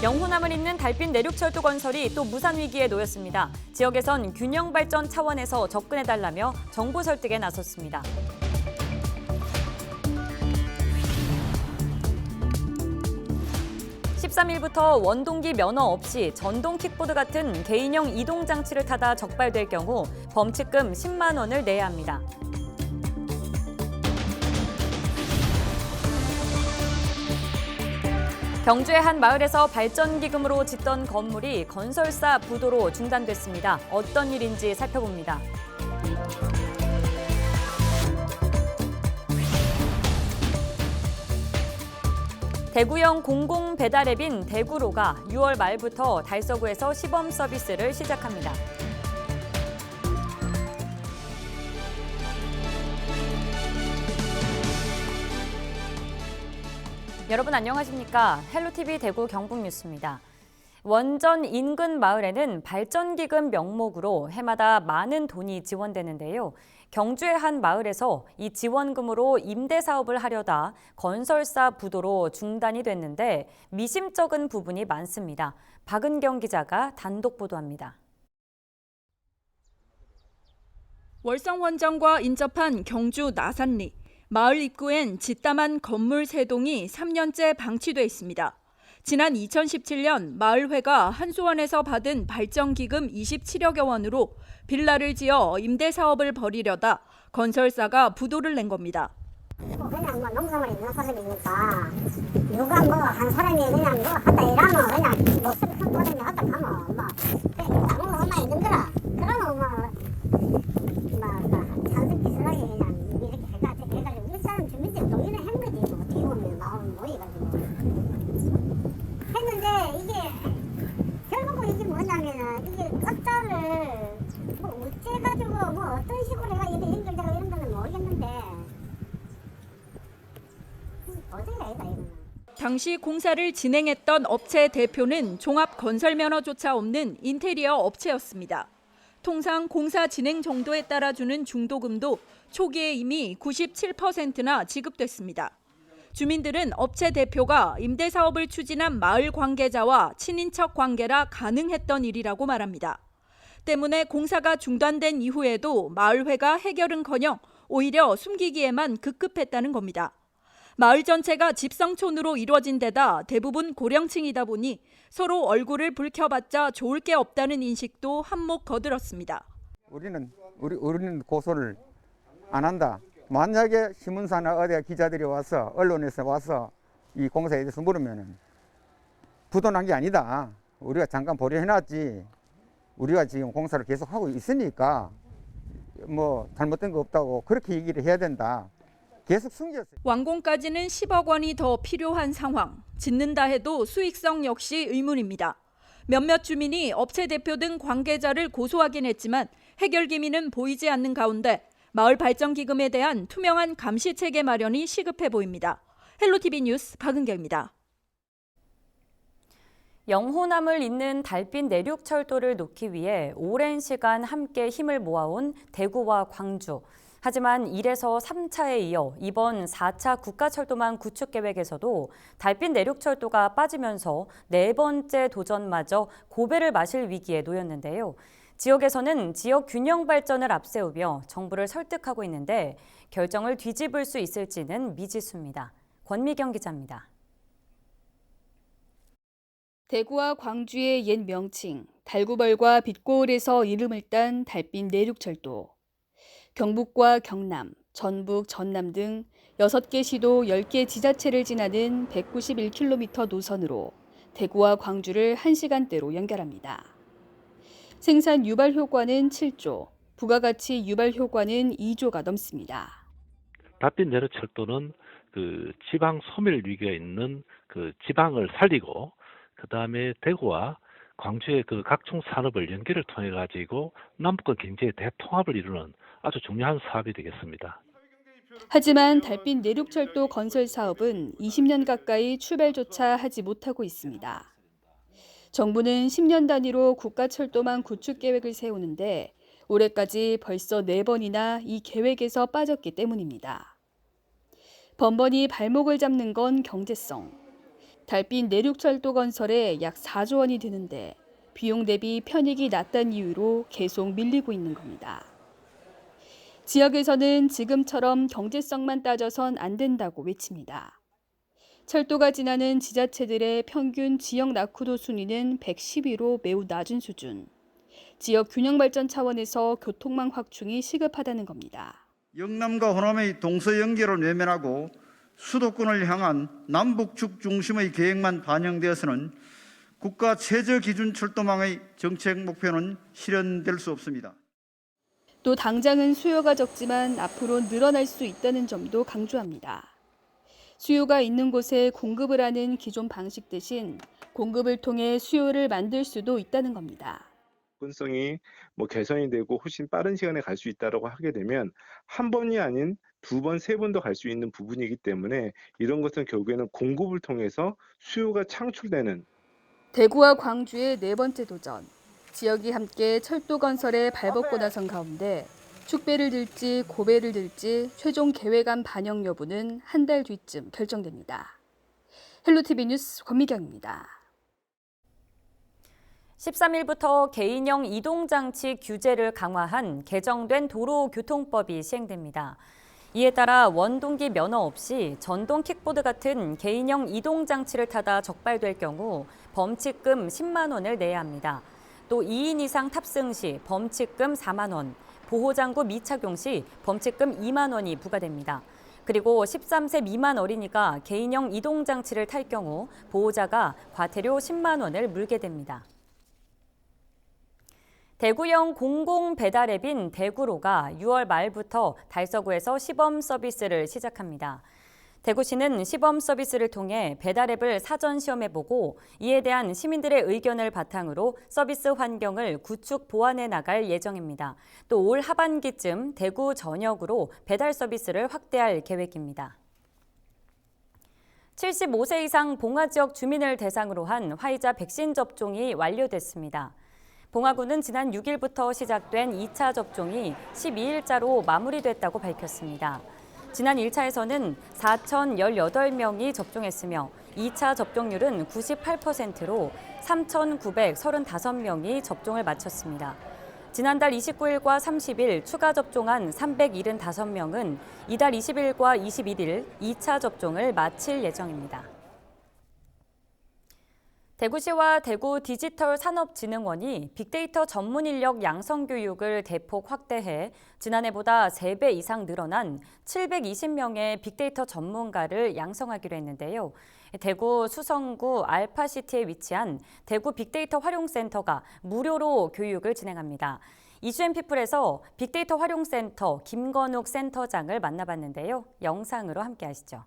영호남을 잇는 달빛 내륙철도 건설이 또 무산 위기에 놓였습니다. 지역에선 균형 발전 차원에서 접근해달라며 정부 설득에 나섰습니다. (13일부터) 원동기 면허 없이 전동 킥보드 같은 개인형 이동 장치를 타다 적발될 경우 범칙금 10만 원을 내야 합니다. 경주의 한 마을에서 발전기금으로 짓던 건물이 건설사 부도로 중단됐습니다. 어떤 일인지 살펴봅니다. 대구형 공공 배달 앱인 대구로가 6월 말부터 달서구에서 시범 서비스를 시작합니다. 여러분 안녕하십니까? 헬로티비 대구 경북뉴스입니다. 원전 인근 마을에는 발전기금 명목으로 해마다 많은 돈이 지원되는데요. 경주의 한 마을에서 이 지원금으로 임대 사업을 하려다 건설사 부도로 중단이 됐는데 미심쩍은 부분이 많습니다. 박은경 기자가 단독 보도합니다. 월성 원전과 인접한 경주 나산리. 마을 입구엔 짓담한 건물 3동이 3년째 방치돼 있습니다. 지난 2017년 마을회가 한수원에서 받은 발전기금 27여여 원으로 빌라를 지어 임대 사업을 벌이려다 건설사가 부도를 낸 겁니다. 그냥 농성을 있는 사람이니까 누가 한 사람이 그냥 하다 일하면 그냥 목숨 큰 거든지 하다 가면 아무 얼마 있는 거라 그러면 산승 비슷하게 그냥 이렇게 해가지고 일사람 주민들 동의를 한 거지 어떻게 보면 마음 모여가지고 했는데 이게 결국은 이게 뭐냐면은 이게 숫자를 어째가지고 어떤 식으로 해가 이게 연결되고 이런 거는 모르겠는데 어떻게 해야 이거는. 당시 공사를 진행했던 업체 대표는 종합건설면허조차 없는 인테리어 업체였습니다. 통상 공사 진행 정도에 따라 주는 중도금도 초기에 이미 97%나 지급됐습니다. 주민들은 업체 대표가 임대 사업을 추진한 마을 관계자와 친인척 관계라 가능했던 일이라고 말합니다. 때문에 공사가 중단된 이후에도 마을회가 해결은커녕 오히려 숨기기에만 급급했다는 겁니다. 마을 전체가 집성촌으로 이루어진 데다 대부분 고령층이다 보니 서로 얼굴을 붉혀봤자 좋을 게 없다는 인식도 한몫 거들었습니다. 우리는 고소를 안 한다. 만약에 신문사나 어디 기자들이 와서 언론에서 와서 이 공사에 대해서 물으면은 부도난 게 아니다. 우리가 잠깐 보류해놨지. 우리가 지금 공사를 계속 하고 있으니까 잘못된 거 없다고 그렇게 얘기를 해야 된다. 계속 숨겼어요. 완공까지는 10억 원이 더 필요한 상황. 짓는다 해도 수익성 역시 의문입니다. 몇몇 주민이 업체 대표 등 관계자를 고소하긴 했지만 해결 기미는 보이지 않는 가운데 마을 발전기금에 대한 투명한 감시 체계 마련이 시급해 보입니다. 헬로티비 뉴스 박은경입니다. 영호남을 잇는 달빛 내륙철도를 놓기 위해 오랜 시간 함께 힘을 모아온 대구와 광주. 하지만 1에서 3차에 이어 이번 4차 국가철도망 구축 계획에서도 달빛 내륙철도가 빠지면서 4번째 도전마저 고배를 마실 위기에 놓였는데요. 지역에서는 지역 균형 발전을 앞세우며 정부를 설득하고 있는데 결정을 뒤집을 수 있을지는 미지수입니다. 권미경 기자입니다. 대구와 광주의 옛 명칭, 달구벌과 빛고을에서 이름을 딴 달빛 내륙철도. 경북과 경남, 전북, 전남 등 6개 시도 10개 지자체를 지나는 191km 노선으로 대구와 광주를 1시간대로 연결합니다. 생산 유발 효과는 7조, 부가가치 유발 효과는 2조가 넘습니다. 달빛 내륙철도는 지방 소멸 위기가 있는 지방을 살리고 그다음에 대구와 광주의 각종 산업을 연계를 통해 가지고 남북권 경제의 대통합을 이루는 아주 중요한 사업이 되겠습니다. 하지만 달빛 내륙철도 건설 사업은 20년 가까이 출발조차 하지 못하고 있습니다. 정부는 10년 단위로 국가철도망 구축 계획을 세우는데 올해까지 벌써 4번이나 이 계획에서 빠졌기 때문입니다. 번번이 발목을 잡는 건 경제성. 달빛 내륙철도 건설에 약 4조 원이 드는데 비용 대비 편익이 낮다는 이유로 계속 밀리고 있는 겁니다. 지역에서는 지금처럼 경제성만 따져선 안 된다고 외칩니다. 철도가 지나는 지자체들의 평균 지역 낙후도 순위는 112로 매우 낮은 수준. 지역 균형 발전 차원에서 교통망 확충이 시급하다는 겁니다. 영남과 호남의 동서 연결을 외면하고 수도권을 향한 남북축 중심의 계획만 반영되어서는 국가 최저 기준 철도망의 정책 목표는 실현될 수 없습니다. 또 당장은 수요가 적지만 앞으로 늘어날 수 있다는 점도 강조합니다. 수요가 있는 곳에 공급을 하는 기존 방식 대신 공급을 통해 수요를 만들 수도 있다는 겁니다. 접근성이 개선이 되고 훨씬 빠른 시간에 갈 수 있다라고 하게 되면 한 번이 아닌 두 번, 세 번도 갈 수 있는 부분이기 때문에 이런 것은 결국에는 공급을 통해서 수요가 창출되는. 대구와 광주의 네 번째 도전. 지역이 함께 철도 건설에 발벗고 나선 가운데 축배를 들지 고배를 들지 최종 계획안 반영 여부는 한 달 뒤쯤 결정됩니다. 헬로티비 뉴스 권미경입니다. 13일부터 개인형 이동장치 규제를 강화한 개정된 도로교통법이 시행됩니다. 이에 따라 원동기 면허 없이 전동 킥보드 같은 개인형 이동장치를 타다 적발될 경우 범칙금 10만 원을 내야 합니다. 또 2인 이상 탑승 시 범칙금 4만 원, 보호장구 미착용 시 범칙금 2만 원이 부과됩니다. 그리고 13세 미만 어린이가 개인형 이동장치를 탈 경우 보호자가 과태료 10만 원을 물게 됩니다. 대구형 공공 배달 앱인 대구로가 6월 말부터 달서구에서 시범 서비스를 시작합니다. 대구시는 시범 서비스를 통해 배달 앱을 사전 시험해보고 이에 대한 시민들의 의견을 바탕으로 서비스 환경을 구축 보완해 나갈 예정입니다. 또 올 하반기쯤 대구 전역으로 배달 서비스를 확대할 계획입니다. 75세 이상 봉화 지역 주민을 대상으로 한 화이자 백신 접종이 완료됐습니다. 봉화구는 지난 6일부터 시작된 2차 접종이 12일자로 마무리됐다고 밝혔습니다. 지난 1차에서는 4,018명이 접종했으며 2차 접종률은 98%로 3,935명이 접종을 마쳤습니다. 지난달 29일과 30일 추가 접종한 375명은 이달 20일과 21일 2차 접종을 마칠 예정입니다. 대구시와 대구 디지털산업진흥원이 빅데이터 전문 인력 양성 교육을 대폭 확대해 지난해보다 3배 이상 늘어난 720명의 빅데이터 전문가를 양성하기로 했는데요. 대구 수성구 알파시티에 위치한 대구 빅데이터 활용센터가 무료로 교육을 진행합니다. 이슈앤피플에서 빅데이터 활용센터 김건욱 센터장을 만나봤는데요. 영상으로 함께 하시죠.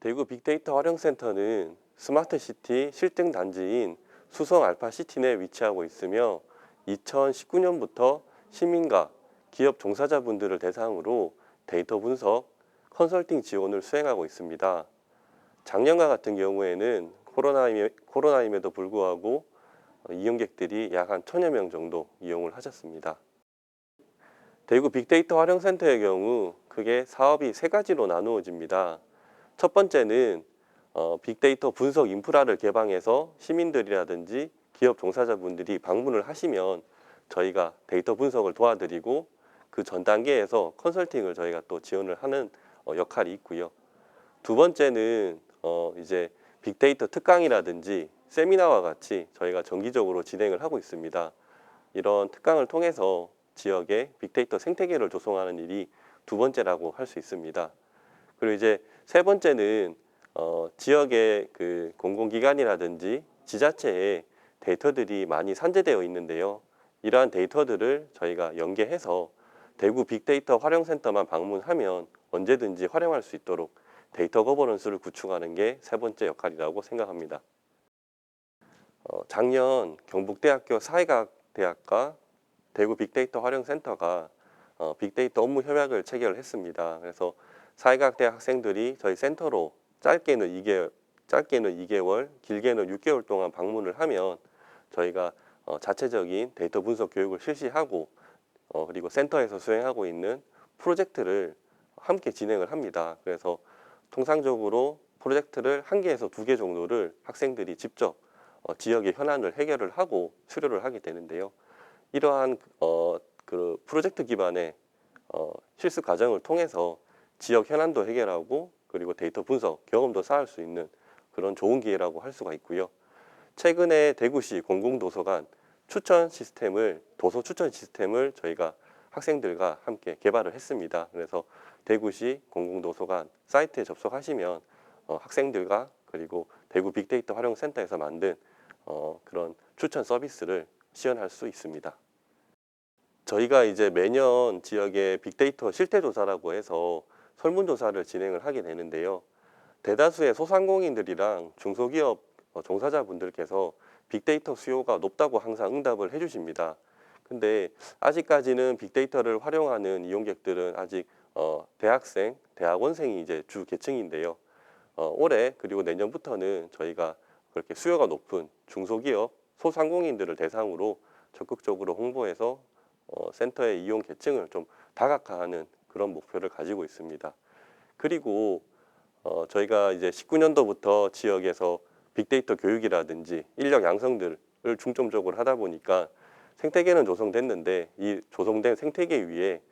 대구 빅데이터 활용센터는 스마트시티 실증 단지인 수성 알파시티 내에 위치하고 있으며 2019년부터 시민과 기업 종사자분들을 대상으로 데이터 분석, 컨설팅 지원을 수행하고 있습니다. 작년과 같은 경우에는 코로나임에도 불구하고 이용객들이 약 한 1,000여 명 정도 이용을 하셨습니다. 대구 빅데이터 활용센터의 경우 크게 사업이 3가지로 나누어집니다. 첫 번째는 빅데이터 분석 인프라를 개방해서 시민들이라든지 기업 종사자분들이 방문을 하시면 저희가 데이터 분석을 도와드리고 그 전 단계에서 컨설팅을 저희가 또 지원을 하는 역할이 있고요. 두 번째는 이제 빅데이터 특강이라든지 세미나와 같이 저희가 정기적으로 진행을 하고 있습니다. 이런 특강을 통해서 지역의 빅데이터 생태계를 조성하는 일이 두 번째라고 할 수 있습니다. 그리고 이제 세 번째는 지역의 그 공공기관이라든지 지자체에 데이터들이 많이 산재되어 있는데요. 이러한 데이터들을 저희가 연계해서 대구 빅데이터 활용센터만 방문하면 언제든지 활용할 수 있도록 데이터 거버넌스를 구축하는 게 세 번째 역할이라고 생각합니다. 작년 경북대학교 사회과학 사회과학대학과 대구 빅데이터 활용센터가 빅데이터 업무 협약을 체결을 했습니다. 그래서 사회과학대학 학생들이 저희 센터로 짧게는 2개월, 길게는 6개월 동안 방문을 하면 저희가 자체적인 데이터 분석 교육을 실시하고 그리고 센터에서 수행하고 있는 프로젝트를 함께 진행을 합니다. 그래서 통상적으로 프로젝트를 1개에서 2개 정도를 학생들이 직접 지역의 현안을 해결을 하고 수료를 하게 되는데요. 이러한 그 프로젝트 기반의 실습 과정을 통해서 지역 현안도 해결하고 그리고 데이터 분석 경험도 쌓을 수 있는 그런 좋은 기회라고 할 수가 있고요. 최근에 대구시 공공도서관 도서 추천 시스템을 저희가 학생들과 함께 개발을 했습니다. 그래서 대구시 공공도서관 사이트에 접속하시면 학생들과 그리고 대구 빅데이터 활용센터에서 만든 그런 추천 서비스를 시연할 수 있습니다. 저희가 이제 매년 지역의 빅데이터 실태조사라고 해서 설문조사를 진행을 하게 되는데요. 대다수의 소상공인들이랑 중소기업 종사자분들께서 빅데이터 수요가 높다고 항상 응답을 해주십니다. 근데 아직까지는 빅데이터를 활용하는 이용객들은 아직 대학생, 대학원생이 이제 주 계층인데요. 올해 그리고 내년부터는 저희가 그렇게 수요가 높은 중소기업, 소상공인들을 대상으로 적극적으로 홍보해서 센터의 이용 계층을 좀 다각화하는 그런 목표를 가지고 있습니다. 그리고 저희가 이제 19년도부터 지역에서 빅데이터 교육이라든지 인력 양성들을 중점적으로 하다 보니까 생태계는 조성됐는데 이 조성된 생태계 위에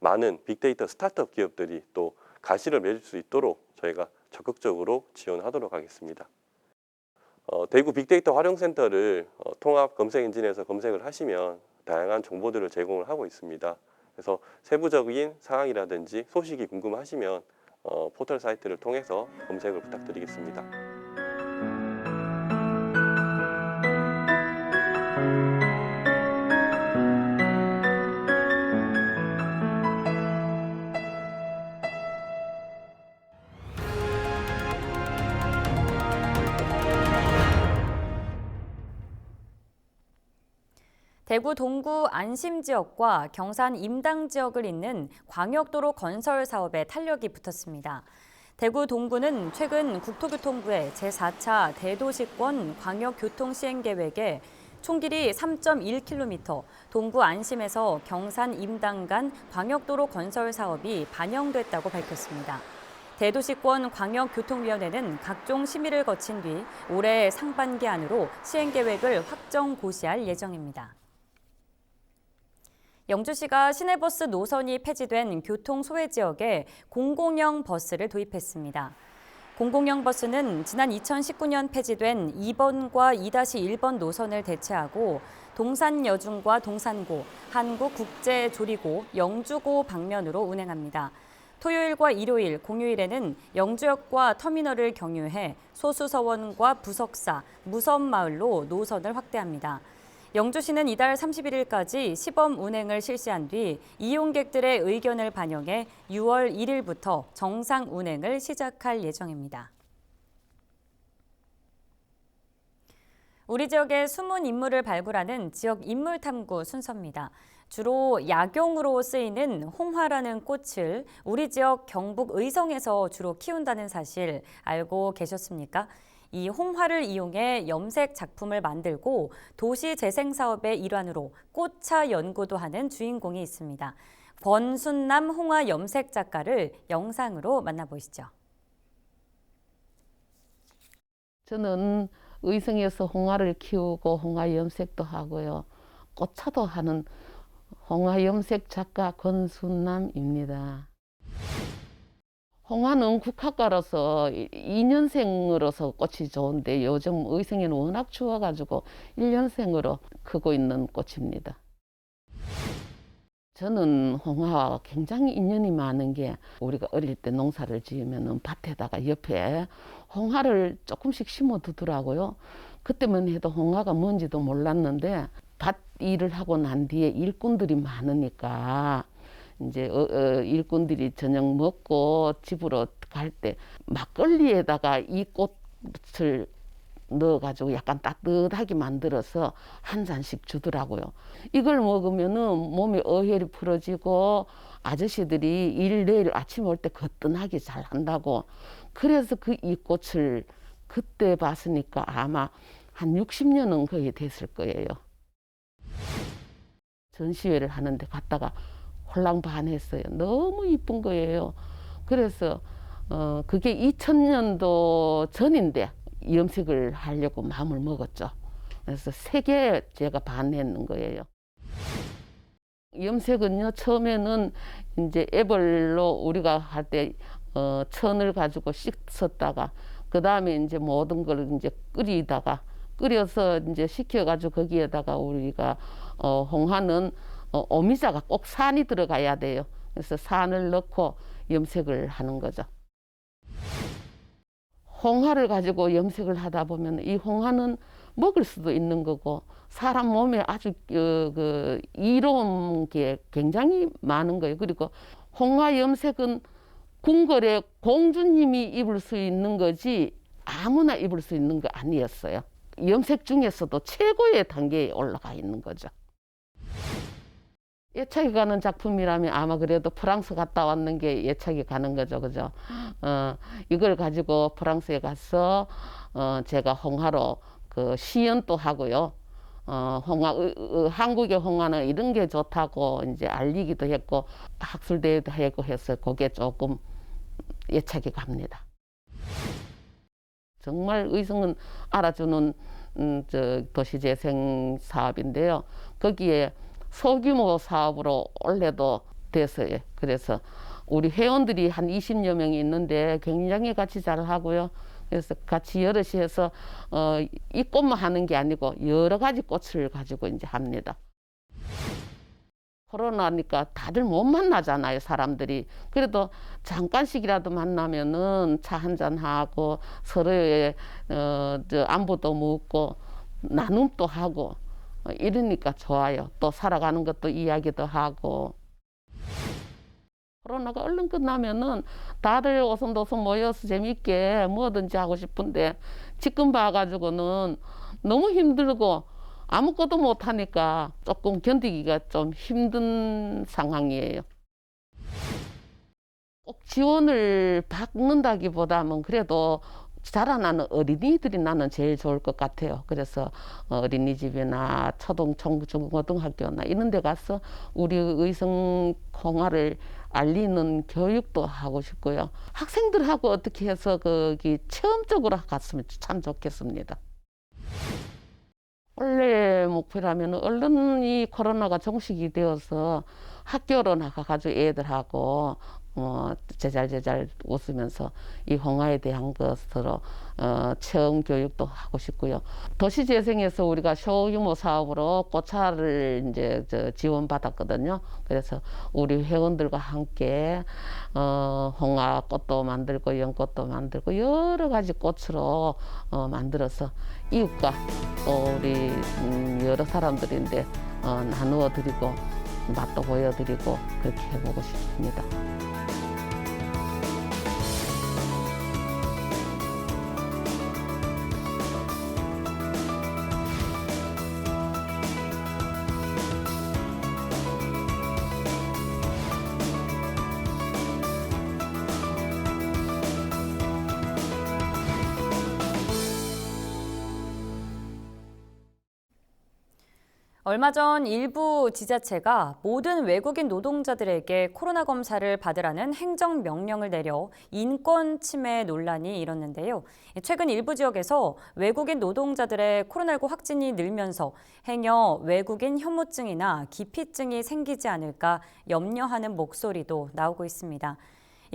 많은 빅데이터 스타트업 기업들이 또 가시를 맺을 수 있도록 저희가 적극적으로 지원하도록 하겠습니다. 대구 빅데이터 활용센터를 통합 검색 엔진에서 검색을 하시면 다양한 정보들을 제공을 하고 있습니다. 그래서 세부적인 사항이라든지 소식이 궁금하시면 포털 사이트를 통해서 검색을 부탁드리겠습니다. 대구 동구 안심 지역과 경산 임당 지역을 잇는 광역도로 건설 사업에 탄력이 붙었습니다. 대구 동구는 최근 국토교통부의 제4차 대도시권 광역교통시행계획에 총 길이 3.1km, 동구 안심에서 경산 임당 간 광역도로 건설 사업이 반영됐다고 밝혔습니다. 대도시권 광역교통위원회는 각종 심의를 거친 뒤 올해 상반기 안으로 시행계획을 확정 고시할 예정입니다. 영주시가 시내버스 노선이 폐지된 교통 소외 지역에 공공형 버스를 도입했습니다. 공공형 버스는 지난 2019년 폐지된 2번과 2-1번 노선을 대체하고 동산여중과 동산고, 한국국제조리고, 영주고 방면으로 운행합니다. 토요일과 일요일, 공휴일에는 영주역과 터미널을 경유해 소수서원과 부석사, 무섬마을로 노선을 확대합니다. 영주시는 이달 31일까지 시범 운행을 실시한 뒤 이용객들의 의견을 반영해 6월 1일부터 정상 운행을 시작할 예정입니다. 우리 지역의 숨은 인물을 발굴하는 지역 인물 탐구 순서입니다. 주로 약용으로 쓰이는 홍화라는 꽃을 우리 지역 경북 의성에서 주로 키운다는 사실 알고 계셨습니까? 이 홍화를 이용해 염색 작품을 만들고 도시 재생 사업의 일환으로 꽃차 연구도 하는 주인공이 있습니다. 권순남 홍화 염색 작가를 영상으로 만나보시죠. 저는 의성에서 홍화를 키우고 홍화 염색도 하고요. 꽃차도 하는 홍화 염색 작가 권순남입니다. 홍화는 국화과로서 2년생으로서 꽃이 좋은데 요즘 의성에는 워낙 추워가지고 1년생으로 크고 있는 꽃입니다. 저는 홍화와 굉장히 인연이 많은 게 우리가 어릴 때 농사를 지으면 밭에다가 옆에 홍화를 조금씩 심어두더라고요. 그때만 해도 홍화가 뭔지도 몰랐는데 밭 일을 하고 난 뒤에 일꾼들이 많으니까 이제 일꾼들이 저녁 먹고 집으로 갈 때 막걸리에다가 이 꽃을 넣어가지고 약간 따뜻하게 만들어서 한 잔씩 주더라고요. 이걸 먹으면은 몸이 어혈이 풀어지고 아저씨들이 일 내일 아침에 올 때 거뜬하게 잘 한다고. 그래서 그 이 꽃을 그때 봤으니까 아마 한 60년은 거의 됐을 거예요. 전시회를 하는데 갔다가 홀랑반했어요. 너무 이쁜 거예요. 그래서 그게 2000년도 전인데 염색을 하려고 마음을 먹었죠. 그래서 3개 제가 반했는 거예요. 염색은요, 처음에는 이제 애벌로 우리가 할 때 천을 가지고 씻었다가 그 다음에 이제 모든 걸 이제 끓여서 이제 식혀가지고 거기에다가 우리가 홍화는 오미자가 꼭 산이 들어가야 돼요. 그래서 산을 넣고 염색을 하는 거죠. 홍화를 가지고 염색을 하다 보면 이 홍화는 먹을 수도 있는 거고 사람 몸에 아주 이로운 게 굉장히 많은 거예요. 그리고 홍화 염색은 궁궐의 공주님이 입을 수 있는 거지 아무나 입을 수 있는 거 아니었어요. 염색 중에서도 최고의 단계에 올라가 있는 거죠. 예착이 가는 작품이라면 아마 그래도 프랑스 갔다 왔는 게 예착이 가는 거죠, 그죠? 이걸 가지고 프랑스에 가서 제가 홍화로 그 시연도 하고요. 한국의 홍화는 이런 게 좋다고 이제 알리기도 했고 학술대회도 하고 해서 그게 조금 예착이 갑니다. 정말 의성은 알아주는 도시재생 사업인데요. 거기에 소규모 사업으로 올해도 됐어요. 그래서 우리 회원들이 한 20여 명이 있는데 굉장히 같이 잘 하고요. 그래서 같이 여럿이 해서 이 꽃만 하는 게 아니고 여러 가지 꽃을 가지고 이제 합니다. 코로나니까 다들 못 만나잖아요, 사람들이. 그래도 잠깐씩이라도 만나면은 차 한잔 하고 서로의 안부도 묻고 나눔도 하고 이러니까 좋아요. 또 살아가는 것도 이야기도 하고. 코로나가 얼른 끝나면은 다들 오손도손 모여서 재밌게 뭐든지 하고 싶은데 지금 봐가지고는 너무 힘들고 아무것도 못하니까 조금 견디기가 좀 힘든 상황이에요. 꼭 지원을 받는다기보다는 그래도 자라나는 어린이들이 나는 제일 좋을 것 같아요. 그래서 어린이집이나 중고등학교나 이런 데 가서 우리 의성 홍화를 알리는 교육도 하고 싶고요. 학생들하고 어떻게 해서 거기 체험적으로 갔으면 참 좋겠습니다. 원래 목표라면 얼른 이 코로나가 종식이 되어서 학교로 나가가지고 애들하고 제잘 웃으면서 이 홍화에 대한 것으로 체험 교육도 하고 싶고요. 도시재생에서 우리가 소규모 사업으로 꽃차를 이제 지원받았거든요. 그래서 우리 회원들과 함께 홍화 꽃도 만들고 연꽃도 만들고 여러 가지 꽃으로 만들어서 이웃과 또 우리 여러 사람들인데 나누어 드리고 맛도 보여드리고 그렇게 해보고 싶습니다. 얼마 전 일부 지자체가 모든 외국인 노동자들에게 코로나 검사를 받으라는 행정명령을 내려 인권 침해 논란이 일었는데요. 최근 일부 지역에서 외국인 노동자들의 코로나19 확진이 늘면서 행여 외국인 혐오증이나 기피증이 생기지 않을까 염려하는 목소리도 나오고 있습니다.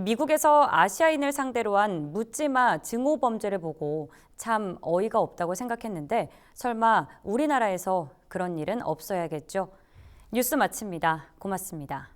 미국에서 아시아인을 상대로 한 묻지마 증오 범죄를 보고 참 어이가 없다고 생각했는데 설마 우리나라에서 그런 일은 없어야겠죠? 뉴스 마칩니다. 고맙습니다.